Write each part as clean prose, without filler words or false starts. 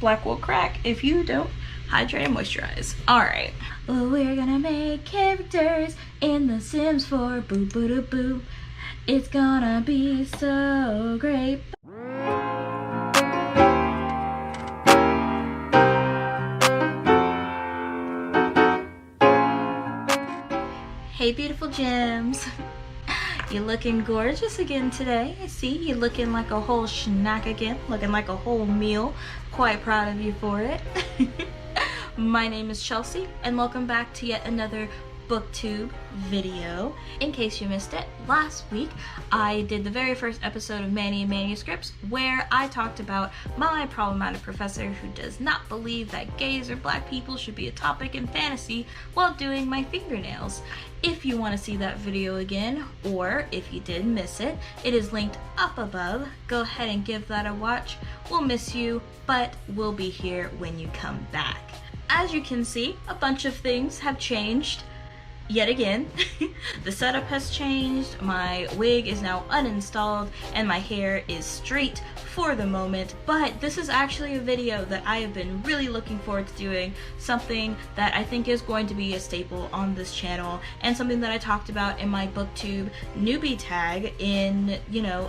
Black will crack if you don't hydrate and moisturize. Alright. Well, we're gonna make characters in The Sims 4. Boo boo doo boo. It's gonna be so great. Hey beautiful gems. You're looking gorgeous again today. I see you looking like a whole snack again, looking like a whole meal. Quite proud of you for it. My name is Chelsea and welcome back to yet another booktube video. In case you missed it, last week I did the very first episode of Manny and Manuscripts where I talked about my problematic professor who does not believe that gays or black people should be a topic in fantasy while doing my fingernails. If you want to see that video again, or if you did miss it, it is linked up above. Go ahead and give that a watch. We'll miss you, but we'll be here when you come back. As you can see, a bunch of things have changed. Yet again, the setup has changed, my wig is now uninstalled, and my hair is straight for the moment, but this is actually a video that I have been really looking forward to doing, something that I think is going to be a staple on this channel, and something that I talked about in my booktube newbie tag in,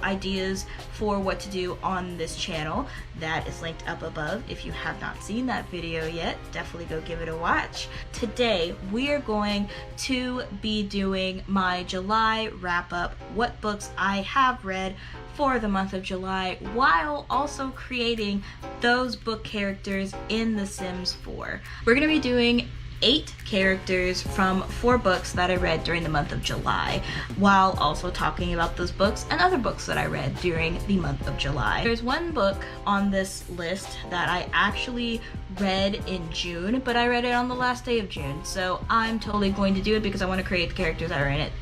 ideas for what to do on this channel. That is linked up above. If you have not seen that video yet, definitely go give it a watch. Today, we are going to be doing my July wrap-up, what books I have read for the month of July, while also creating those book characters in The Sims 4. We're going to be doing 8 characters from 4 books that I read during the month of July, while also talking about those books and other books that I read during the month of July. There's one book on this list that I actually read in June, but I read it on the last day of June, so I'm totally going to do it because I want to create the characters that are in it.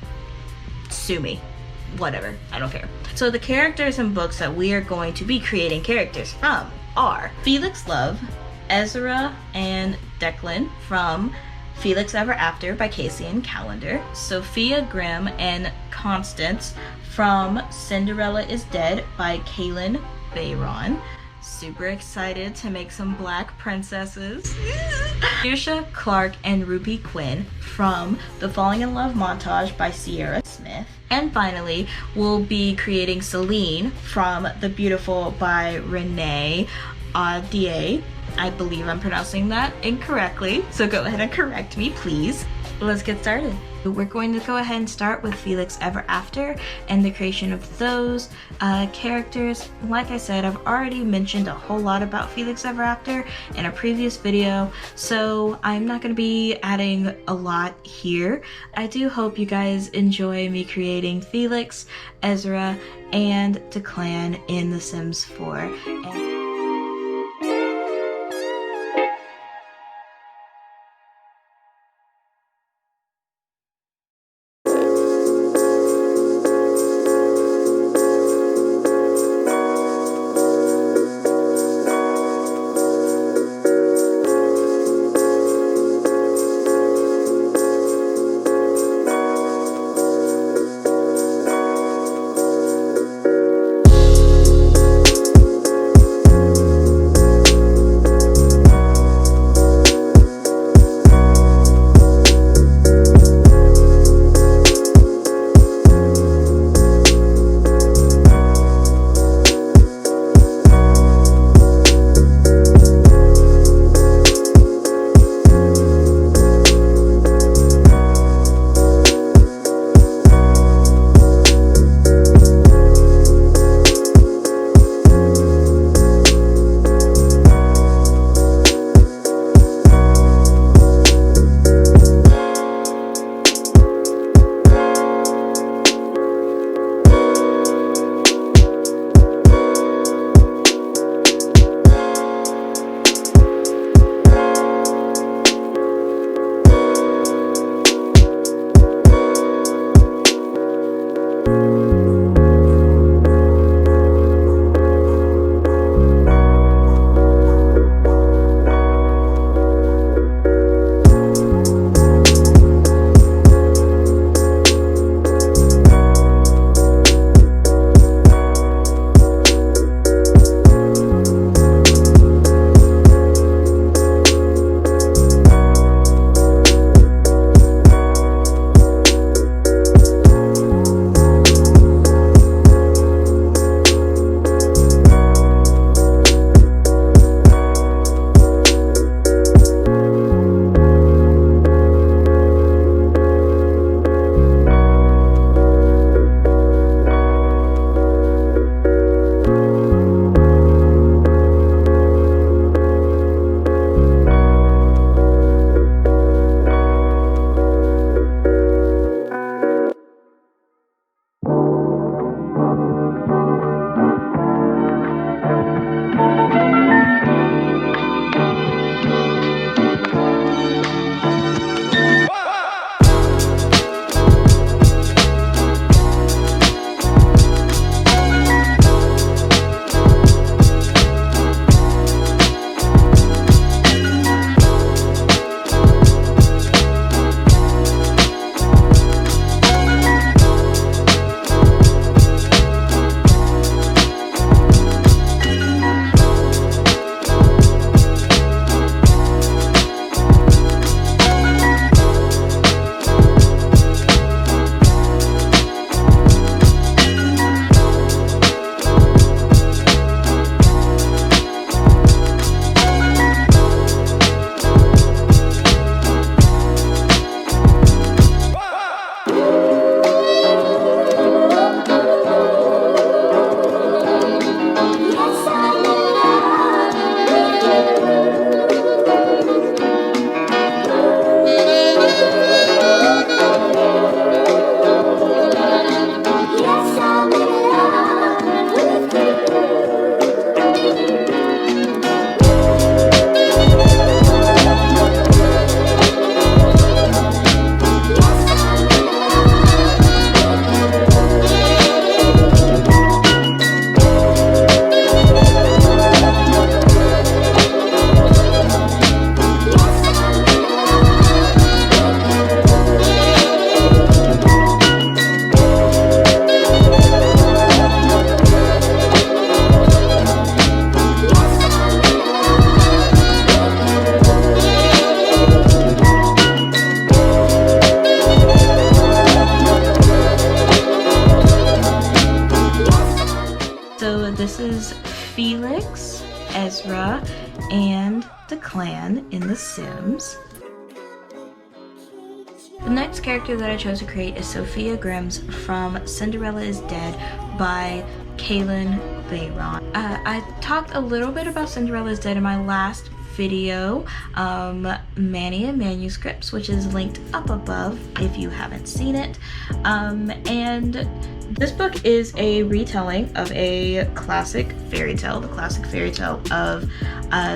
Sue me. Whatever. I don't care. So the characters and books that we are going to be creating characters from are Felix Love, Ezra and Declan from Felix Ever After by Casey and Calendar, Sophia Grimm and Constance from Cinderella is Dead by Kaylin Bayron. Super excited to make some black princesses. Saoirse Clarke and Ruby Quinn from The Falling in Love Montage by Sierra Smith. And finally, we'll be creating Celine from The Beautiful by Renee Audier. I believe I'm pronouncing that incorrectly, so go ahead and correct me, please. Let's get started. We're going to go ahead and start with Felix Ever After and the creation of those characters. Like I said, I've already mentioned a whole lot about Felix Ever After in a previous video, so I'm not going to be adding a lot here. I do hope you guys enjoy me creating Felix, Ezra, and Declan in The Sims 4. So this is Felix, Ezra, and the clan in The Sims. The next character that I chose to create is Sophia Grims from Cinderella is Dead by Kaylin Bayron. I talked a little bit about Cinderella is Dead in my last video, Mania Manuscripts, which is linked up above if you haven't seen it. And this book is a retelling of a classic fairy tale, the classic fairy tale of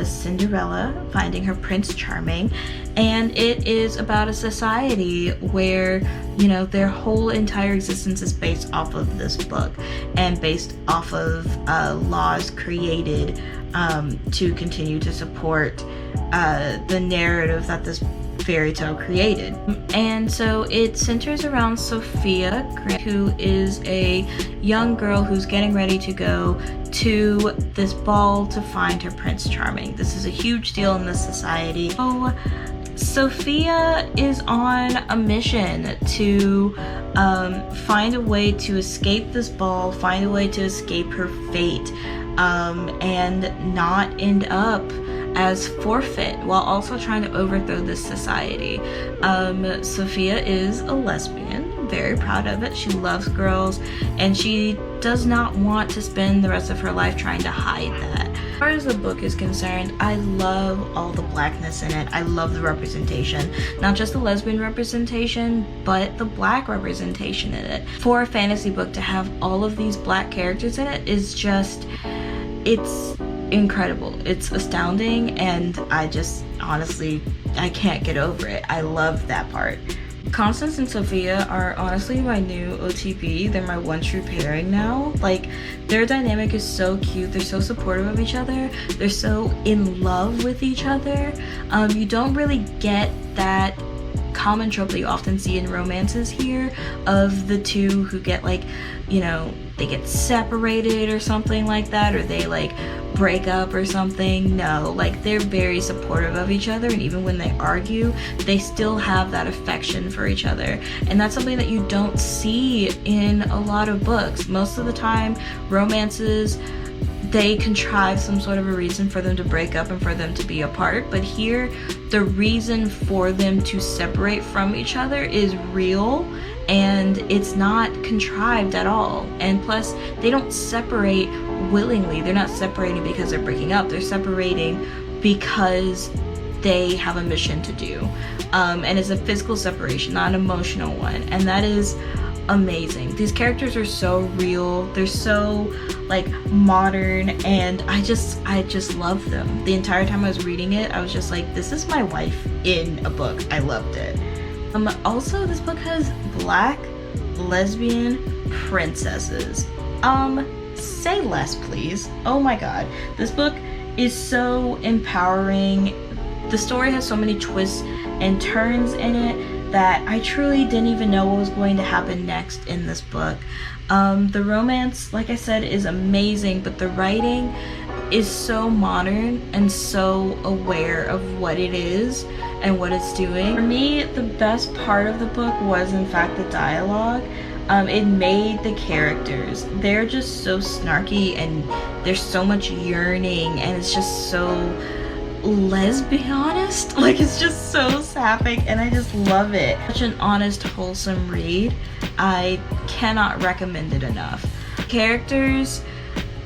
Cinderella finding her Prince Charming. And it is about a society where, you know, their whole entire existence is based off of this book and based off of laws created to continue to support the narrative that this fairy tale created. And so it centers around Sophia, who is a young girl who's getting ready to go to this ball to find her Prince Charming. This is a huge deal in this society. So Sophia is on a mission to find a way to escape this ball, find a way to escape her fate, and not end up as forfeit while also trying to overthrow this society. Sophia is a lesbian, very proud of it. She loves girls and she does not want to spend the rest of her life trying to hide that. As far as the book is concerned, I love all the blackness in it. I love the representation, not just the lesbian representation, but the black representation in it. For a fantasy book to have all of these black characters in it is just, it's incredible. It's astounding, and I just honestly, I can't get over it. I love that part. Constance and Sophia are honestly my new OTP. They're my one true pairing now. Like, their dynamic is so cute. They're so supportive of each other. They're so in love with each other. You don't really get that common trope that you often see in romances here of the two who get, like, you know, they get separated or something like that, or they like break up or something. No, like, they're very supportive of each other, and even when they argue, they still have that affection for each other. And that's something that you don't see in a lot of books. Most of the time, romances, they contrive some sort of a reason for them to break up and for them to be apart. But here, the reason for them to separate from each other is real, and it's not contrived at all. And plus, they don't separate willingly. They're not separating because they're breaking up. They're separating because they have a mission to do. And it's a physical separation, not an emotional one. And that is amazing. These characters are so real. They're so like modern, and I just love them. The entire time I was reading it, I was just like, this is my wife in a book. I loved it. Also, this book has black lesbian princesses. Say less, please. Oh my god. This book is so empowering. The story has so many twists and turns in it that I truly didn't even know what was going to happen next in this book. The romance, like I said, is amazing, but the writing is so modern and so aware of what it is and what it's doing. For me, the best part of the book was, in fact, the dialogue. It made the characters, they're just so snarky, and there's so much yearning, and it's just so lesbianist. Like, it's just so sapphic, and I just love it. Such an honest, wholesome read. I cannot recommend it enough. Characters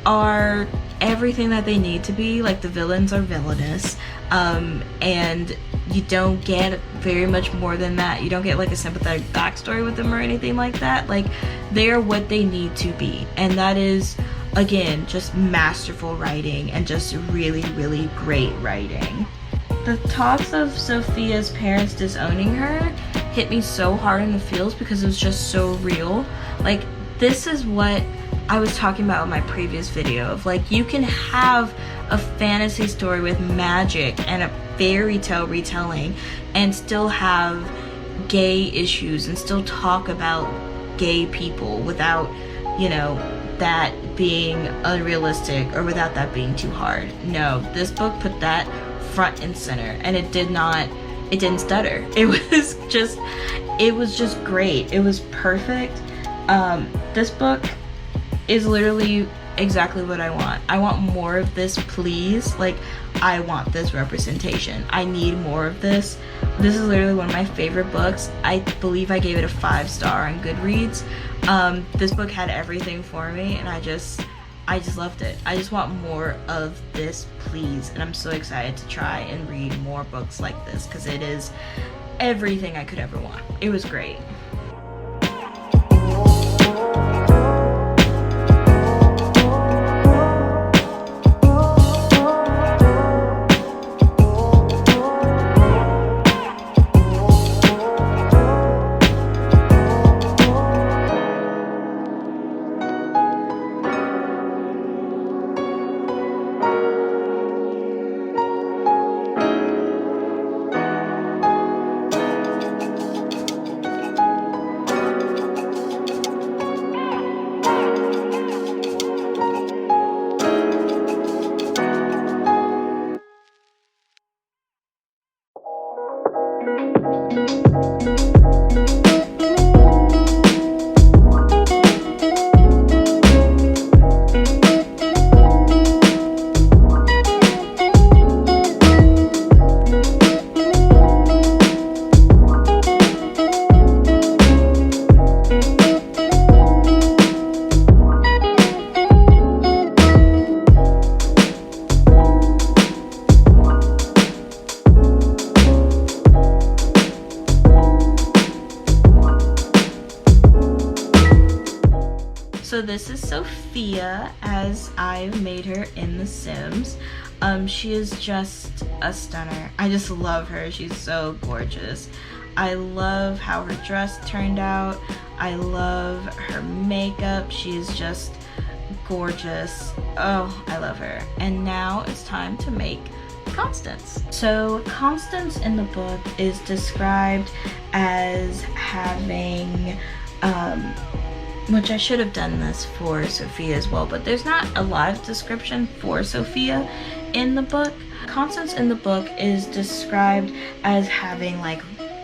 are everything that they need to be. Like, the villains are villainous, and you don't get very much more than that. You don't get like a sympathetic backstory with them or anything like that. Like, they're what they need to be, and that is, again, just masterful writing and just really, really great writing. The talks of Sophia's parents disowning her hit me so hard in the feels because it was just so real. Like, this is what I was talking about in my previous video of, like, you can have a fantasy story with magic and a fairy tale retelling and still have gay issues and still talk about gay people without, you know, that being unrealistic or without that being too hard. No, this book put that front and center, and it didn't stutter. It was just great. It was perfect. This book is literally exactly what I want. I want more of this, please. Like, I want this representation. I need more of this. This is literally one of my favorite books. I believe I gave it a 5-star on Goodreads. This book had everything for me, and I just loved it. I just want more of this, please. And I'm so excited to try and read more books like this, because it is everything I could ever want. It was great. So this is Sophia, as I've made her in The Sims. She is just a stunner. I just love her. She's so gorgeous. I love how her dress turned out. I love her makeup. She is just gorgeous. Oh, I love her. And now it's time to make Constance. So Constance in the book is described as having which I should have done this for Sophia as well, but there's not a lot of description for Sophia in the book. Constance in the book is described as having like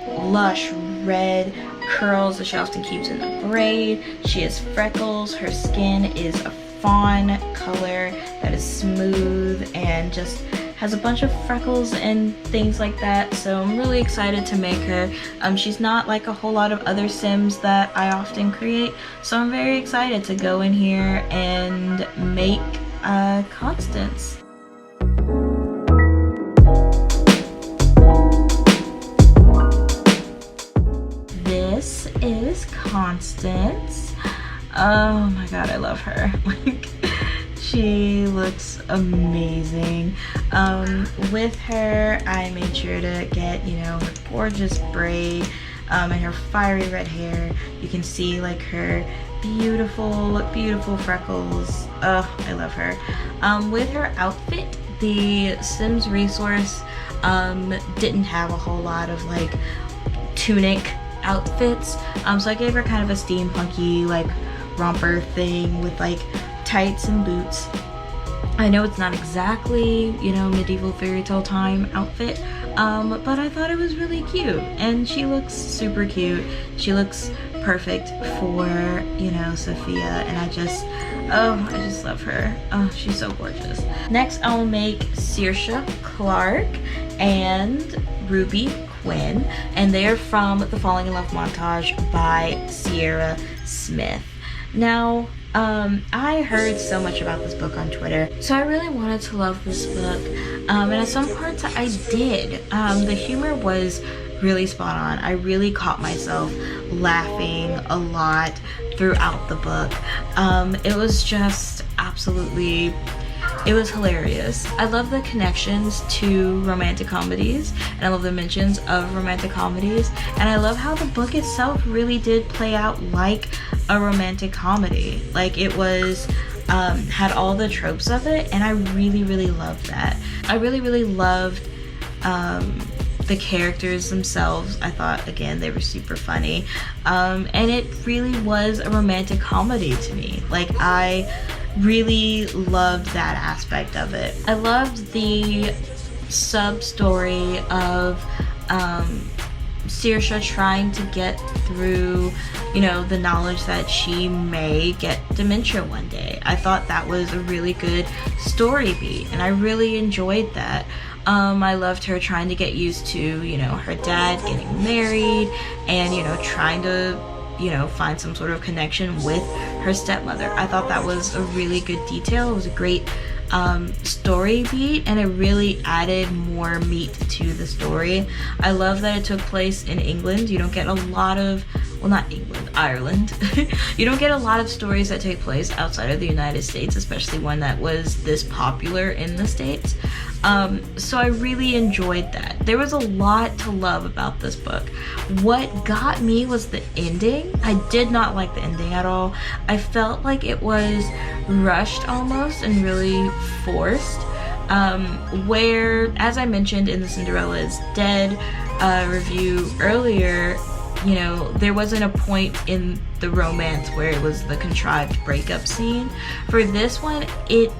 lush red curls that she often keeps in a braid. She has freckles. Her skin is a fawn color that is smooth and just has a bunch of freckles and things like that. So I'm really excited to make her. She's not like a whole lot of other Sims that I often create, so I'm very excited to go in here and make Constance. This is Constance. Oh my god, I love her. Like, she looks amazing. With her, I made sure to get, you know, her gorgeous braid and her fiery red hair. You can see like her beautiful freckles. Oh, I love her. With her outfit, the Sims resource didn't have a whole lot of like tunic outfits. So I gave her kind of a steampunky like romper thing with like tights and boots. I know it's not exactly, you know, medieval fairy tale time outfit, but I thought it was really cute, and she looks super cute. She looks perfect for, you know, Sophia, and I just love her. Oh, she's so gorgeous. Next, I'll make Saoirse Clarke and Ruby Quinn, and they're from the Falling in Love montage by Sierra Smith. Now, I heard so much about this book on Twitter, so I really wanted to love this book, and at some parts I did. The humor was really spot on. I really caught myself laughing a lot throughout the book. It was just absolutely, it was hilarious. I love the connections to romantic comedies, and I love the mentions of romantic comedies, and I love how the book itself really did play out like a romantic comedy. Like, it was had all the tropes of it, and I really loved that. I really loved the characters themselves. I thought, again, they were super funny, and it really was a romantic comedy to me. Like, I really loved that aspect of it. I loved the sub story of Saoirse trying to get through, you know, the knowledge that she may get dementia one day. I thought that was a really good story beat, and I really enjoyed that. I loved her trying to get used to, you know, her dad getting married and, you know, trying to, you know, find some sort of connection with her stepmother. I thought that was a really good detail. It was a great story beat, and it really added more meat to the story. I love that it took place in England. You don't get a lot of, well, not England, Ireland. You don't get a lot of stories that take place outside of the United States, especially one that was this popular in the States. So I really enjoyed that. There was a lot to love about this book. What got me was the ending. I did not like the ending at all. I felt like it was rushed almost and really forced. Where, as I mentioned in the Cinderella is Dead review earlier, you know, there wasn't a point in the romance where it was the contrived breakup scene. For this one, it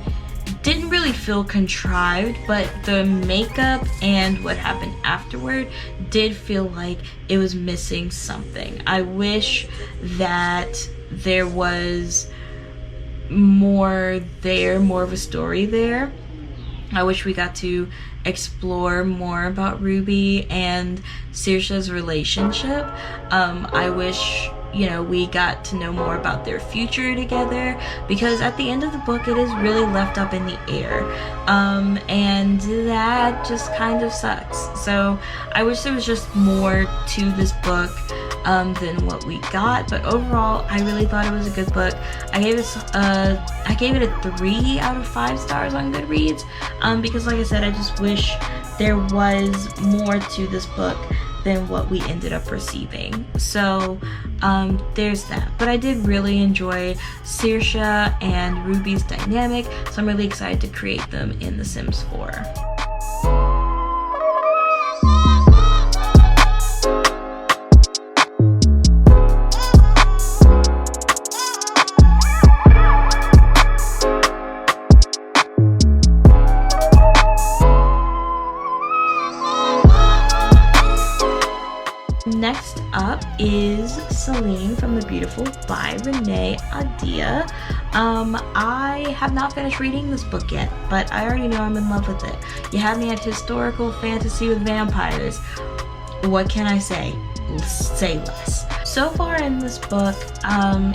didn't really feel contrived, but the makeup and what happened afterward did feel like it was missing something. I wish that there was more there, more of a story there. I wish we got to explore more about Ruby and Saoirse's relationship. I wish, you know, we got to know more about their future together, because at the end of the book it is really left up in the air, and that just kind of sucks. So I wish there was just more to this book than what we got, but overall I really thought it was a good book. I gave it a 3 out of 5 stars on Goodreads, because like I said, I just wish there was more to this book than what we ended up receiving. So there's that. But I did really enjoy Saoirse and Ruby's dynamic, so I'm really excited to create them in The Sims 4. Next up is Celine from The Beautiful by Renee Adia. I have not finished reading this book yet, but I already know I'm in love with it. You have me at historical fantasy with vampires. What can I say? Say less. So far in this book,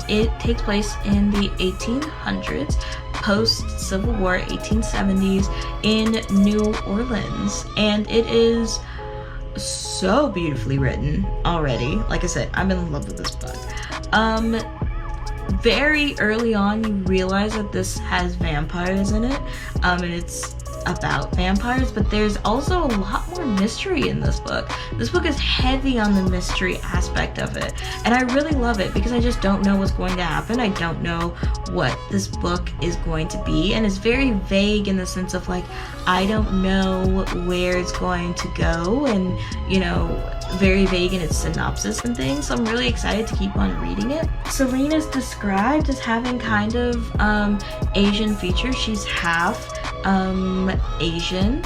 it takes place in the 1800s, post-Civil War, 1870s, in New Orleans, and it is so beautifully written already. Like I said, I'm in love with this book. Very early on you realize that this has vampires in it, and it's about vampires, but there's also a lot more mystery in this book. This book is heavy on the mystery aspect of it, and I really love it because I just don't know what's going to happen. I don't know what this book is going to be, and it's very vague in the sense of like, I don't know where it's going to go, and you know, very vague in its synopsis and things, so I'm really excited to keep on reading it. Celine is described as having kind of Asian features. She's half Asian.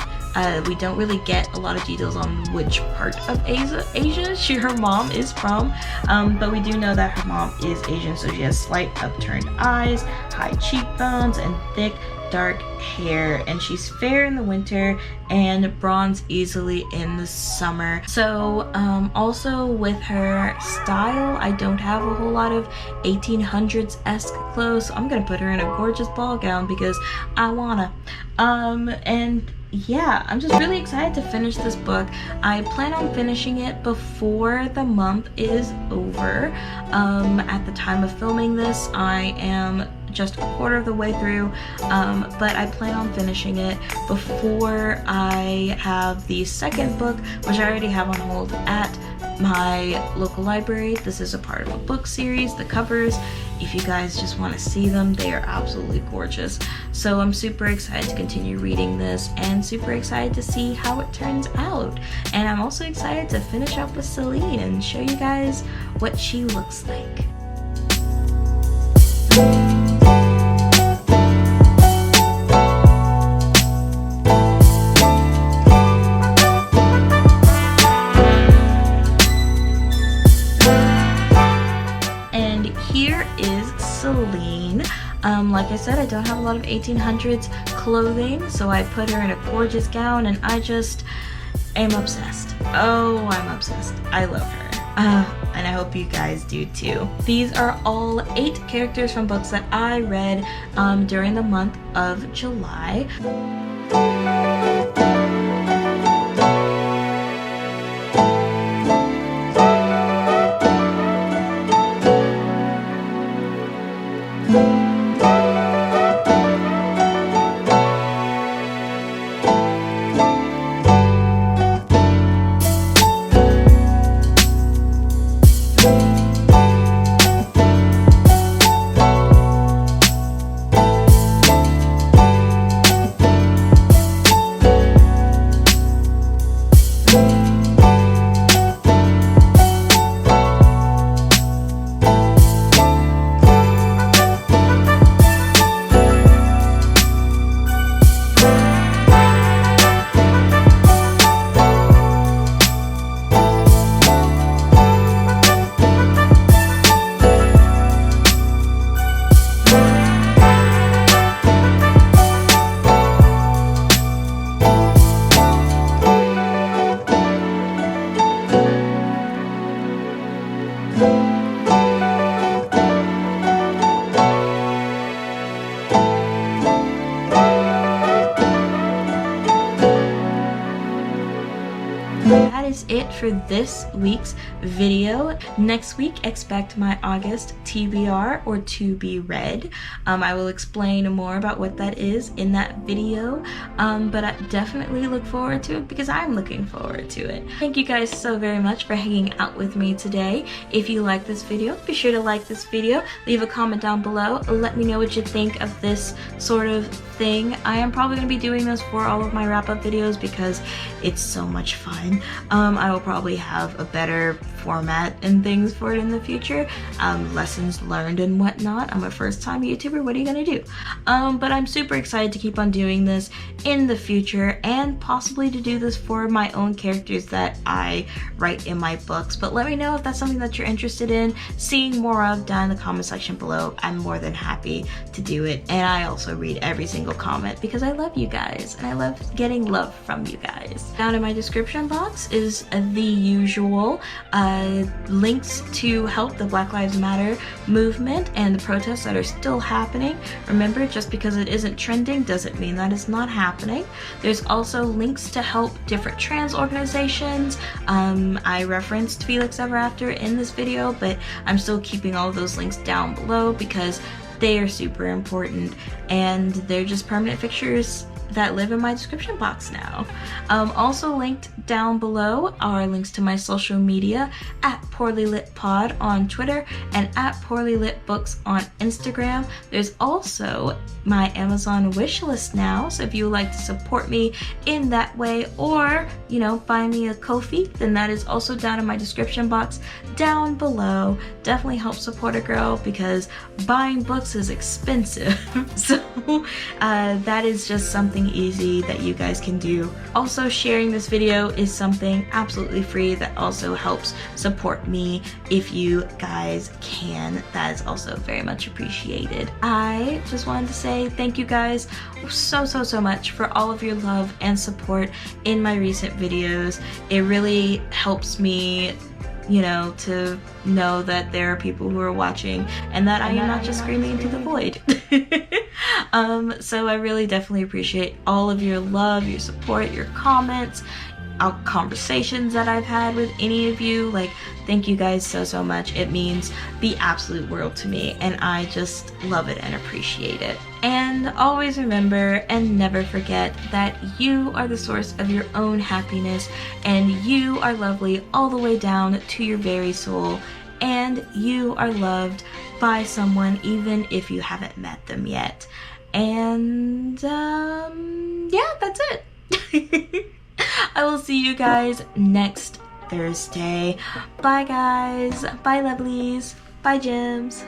We don't really get a lot of details on which part of Asia her mom is from, but we do know that her mom is Asian, so she has slight upturned eyes, high cheekbones, and thick dark hair, and she's fair in the winter and bronze easily in the summer. So also with her style, I don't have a whole lot of 1800s-esque clothes, so I'm gonna put her in a gorgeous ball gown because I wanna. And yeah, I'm just really excited to finish this book. I plan on finishing it before the month is over. At the time of filming this, I am just a quarter of the way through, but I plan on finishing it before I have the second book, which I already have on hold at my local library. This is a part of a book series. The covers, if you guys just want to see them, they are absolutely gorgeous. So I'm super excited to continue reading this and super excited to see how it turns out. And I'm also excited to finish up with Celine and show you guys what she looks like. said, I don't have a lot of 1800s clothing, so I put her in a gorgeous gown, and I just am obsessed. Oh, I'm obsessed. I love her. And I hope you guys do too. These are all 8 characters from books that I read during the month of July. That is it for this week's video. Next week, expect my August TBR, or to be read. I will explain more about what that is in that video, but I definitely look forward to it because I'm looking forward to it. Thank you guys so very much for hanging out with me today. If you like this video, be sure to like this video, leave a comment down below, let me know what you think of this sort of thing. I am probably going to be doing this for all of my wrap-up videos because it's so much fun. I will probably have a better format and things for it in the future, lessons learned and whatnot. I'm a first-time YouTuber, what are you gonna do? But I'm super excited to keep on doing this in the future, and possibly to do this for my own characters that I write in my books. But let me know if that's something that you're interested in seeing more of down in the comment section below. I'm more than happy to do it, and I also read every single comment because I love you guys and I love getting love from you guys. Down in my description box is the usual links to help the Black Lives Matter movement and the protests that are still happening. Remember, just because it isn't trending doesn't mean that it's not happening. There's also links to help different trans organizations. I referenced Felix Ever After in this video, but I'm still keeping all of those links down below because they are super important, and they're just permanent fixtures that live in my description box now. Also linked down below are links to my social media at PoorlyLitPod on Twitter and at PoorlyLitBooks on Instagram. There's also my Amazon wish list now, so if you would like to support me in that way, or you know, buy me a Ko-fi, then that is also down in my description box down below. Definitely help support a girl because buying books is expensive. So that is just something easy that you guys can do. Also, sharing this video is something absolutely free that also helps support me. If you guys can, that is also very much appreciated. I just wanted to say thank you guys so much for all of your love and support in my recent videos. It really helps me, you know, to know that there are people who are watching and that I am not just screaming into the void. So I really definitely appreciate all of your love, your support, your comments, conversations that I've had with any of you. Like, thank you guys so much. It means the absolute world to me, and I just love it and appreciate it. And always remember and never forget that you are the source of your own happiness, and you are lovely all the way down to your very soul, and you are loved by someone even if you haven't met them yet. And yeah, that's it. I will see you guys next Thursday. Bye guys, bye lovelies, bye gems.